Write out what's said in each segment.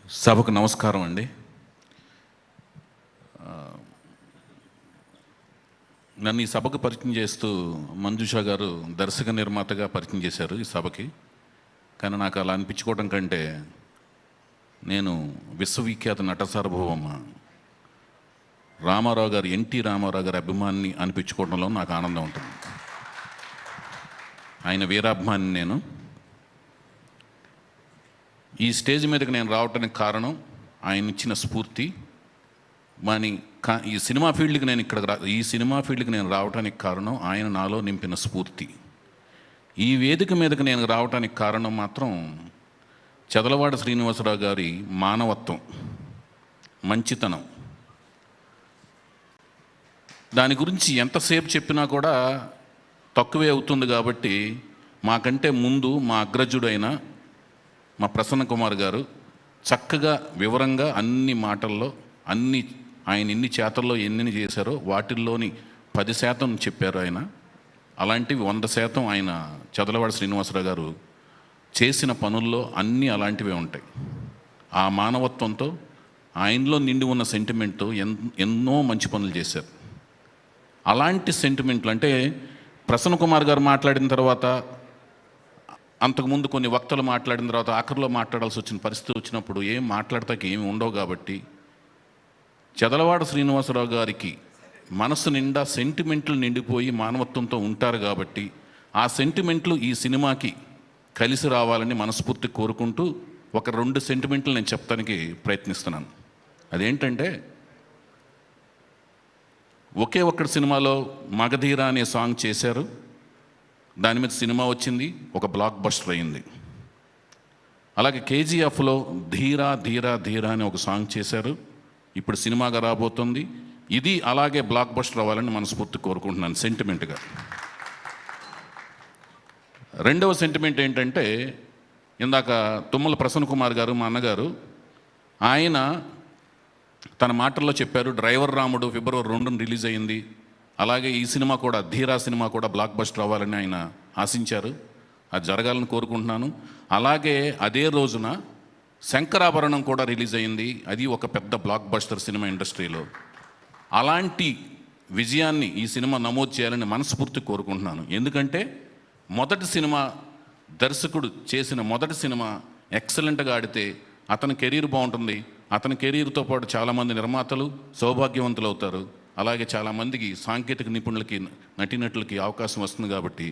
సభకు నమస్కారం అండి. నన్ను ఈ సభకు పరిచయం చేస్తూ మంజుష గారు దర్శక నిర్మాతగా పరిచయం చేశారు ఈ సభకి. కానీ నాకు అలా అనిపించుకోవడం కంటే నేను విశ్వవిఖ్యాత నట సార్వభౌమ రామారావు గారు, ఎన్టీ రామారావు గారి అభిమాని అనిపించుకోవడంలో నాకు ఆనందం ఉంటుంది. ఆయన వీరాభిమాని నేను. ఈ స్టేజ్ మీదకి నేను రావడానికి కారణం ఆయన ఇచ్చిన స్ఫూర్తి. ఈ సినిమా ఫీల్డ్కి నేను రావడానికి కారణం ఆయన నాలో నింపిన స్ఫూర్తి. ఈ వేదిక మీదకి నేను రావడానికి కారణం మాత్రం చదలవాడ శ్రీనివాసరావు గారి మానవత్వం, మంచితనం. దాని గురించి ఎంతసేపు చెప్పినా కూడా తక్కువే అవుతుంది. కాబట్టి మాకంటే ముందు మా అగ్రజుడైన మా ప్రసన్న కుమార్ గారు చక్కగా వివరంగా అన్ని మాటల్లో ఆయన ఎన్ని చేతల్లో ఎన్ని చేశారో వాటిల్లోని 10% చెప్పారు ఆయన. అలాంటివి 100% ఆయన చదలవాడ శ్రీనివాసరావు గారు చేసిన పనుల్లో అన్నీ అలాంటివే ఉంటాయి. ఆ మానవత్వంతో ఆయనలో నిండి ఉన్న సెంటిమెంట్తో ఎన్నో మంచి పనులు చేశారు. అలాంటి సెంటిమెంట్లు అంటే ప్రసన్న కుమార్ గారు మాట్లాడిన తర్వాత, అంతకుముందు కొన్ని వక్తలు మాట్లాడిన తర్వాత ఆఖరిలో మాట్లాడాల్సి వచ్చిన పరిస్థితి వచ్చినప్పుడు ఏం మాట్లాడతాకి ఏమి ఉండవు. కాబట్టి చదలవాడ శ్రీనివాసరావు గారికి మనసు నిండా సెంటిమెంట్లు నిండిపోయి మానవత్వంతో ఉంటారు. కాబట్టి ఆ సెంటిమెంట్లు ఈ సినిమాకి కలిసి రావాలని మనస్ఫూర్తి కోరుకుంటూ ఒక 2 సెంటిమెంట్లు నేను చెప్తానికి ప్రయత్నిస్తున్నాను. అదేంటంటే, ఒకే ఒక్కటి సినిమాలో మగధీర అనే సాంగ్ చేశారు. దాని మీద సినిమా వచ్చింది, ఒక బ్లాక్ బస్టర్ అయింది. అలాగే కేజీఎఫ్లో ధీరా ధీరా ధీరా అని ఒక సాంగ్ చేశారు, ఇప్పుడు సినిమాగా రాబోతుంది. ఇది అలాగే బ్లాక్ బస్టర్ అవ్వాలని మనస్ఫూర్తి కోరుకుంటున్నాను సెంటిమెంట్గా. రెండవ సెంటిమెంట్ ఏంటంటే, ఇందాక తుమ్మల ప్రసన్న కుమార్ గారు, మా అన్నగారు, ఆయన తన మాటల్లో చెప్పారు, డ్రైవర్ రాముడు ఫిబ్రవరి 2న రిలీజ్ అయింది. అలాగే ఈ సినిమా కూడా, ధీరా సినిమా కూడా బ్లాక్ బస్టర్ అవ్వాలని ఆయన ఆశించారు. అది జరగాలని కోరుకుంటున్నాను. అలాగే అదే రోజున శంకరాభరణం కూడా రిలీజ్ అయింది. అది ఒక పెద్ద బ్లాక్ బస్టర్ సినిమా ఇండస్ట్రీలో. అలాంటి విజయాన్ని ఈ సినిమా నమోదు చేయాలని మనస్ఫూర్తి కోరుకుంటున్నాను. ఎందుకంటే మొదటి సినిమా, దర్శకుడు చేసిన మొదటి సినిమా ఎక్సలెంట్గా ఆడితే అతని కెరీర్ బాగుంటుంది. అతని కెరీర్తో పాటు చాలామంది నిర్మాతలు సౌభాగ్యవంతులు అవుతారు. అలాగే చాలామందికి సాంకేతిక నిపుణులకి, నటీనటులకి అవకాశం వస్తుంది. కాబట్టి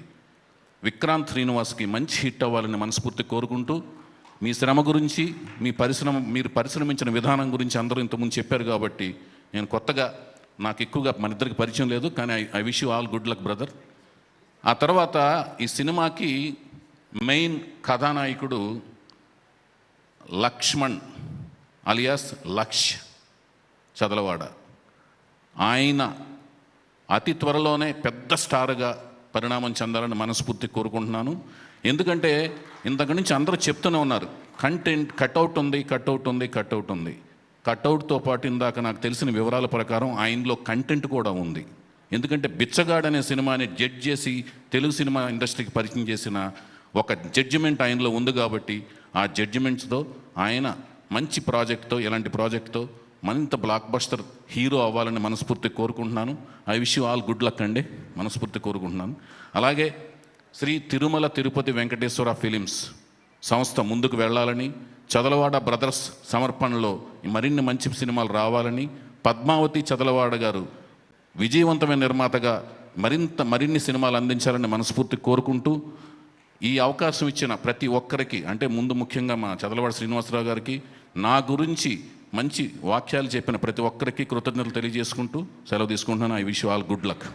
విక్రాంత్ శ్రీనివాస్కి మంచి హిట్ అవ్వాలని మనస్ఫూర్తి కోరుకుంటూ, మీ శ్రమ గురించి, మీరు పరిశ్రమించిన విధానం గురించి అందరూ ఇంతకుముందు చెప్పారు. కాబట్టి నేను కొత్తగా, నాకు ఎక్కువగా మన ఇద్దరికి పరిచయం లేదు, కానీ I wish you all good luck brother. ఆ తర్వాత ఈ సినిమాకి మెయిన్ కథానాయకుడు లక్ష్మణ్ అలియాస్ లక్ష్ చదలవాడ. ఆయన అతి త్వరలోనే పెద్ద స్టార్గా పరిణామం చెందాలని మనస్ఫూర్తి కోరుకుంటున్నాను. ఎందుకంటే ఇంతకు నుంచి అందరూ చెప్తూనే ఉన్నారు, కట్అవుట్ ఉంది. కట్అవుట్తో పాటు ఇందాక నాకు తెలిసిన వివరాల ప్రకారం ఆయనలో కంటెంట్ కూడా ఉంది. ఎందుకంటే బిచ్చగాడ్ అనే సినిమాని జడ్జ్ చేసి తెలుగు సినిమా ఇండస్ట్రీకి పరిచయం చేసిన ఒక జడ్జిమెంట్ ఆయనలో ఉంది. కాబట్టి ఆ జడ్జిమెంట్స్తో ఆయన మంచి ప్రాజెక్ట్తో, ఇలాంటి ప్రాజెక్ట్తో మరింత బ్లాక్ బస్టర్ హీరో అవ్వాలని మనస్ఫూర్తి కోరుకుంటున్నాను. I wish you all good luck అండి, మనస్ఫూర్తి కోరుకుంటున్నాను. అలాగే శ్రీ తిరుమల తిరుపతి వెంకటేశ్వర ఫిలిమ్స్ సంస్థ ముందుకు వెళ్ళాలని, చదలవాడ బ్రదర్స్ సమర్పణలో మరిన్ని మంచి సినిమాలు రావాలని, పద్మావతి చదలవాడ గారు విజయవంతమైన నిర్మాతగా మరిన్ని సినిమాలు అందించాలని మనస్ఫూర్తి కోరుకుంటూ, ఈ అవకాశం ఇచ్చిన ప్రతి ఒక్కరికి, అంటే ముందు ముఖ్యంగా మా చదలవాడ శ్రీనివాసరావు గారికి, నా గురించి మంచి వాక్యాలు చెప్పిన ప్రతి ఒక్కరికి కృతజ్ఞతలు తెలియజేసుకుంటూ సెలవు తీసుకుంటున్నాను. I wish you all good luck.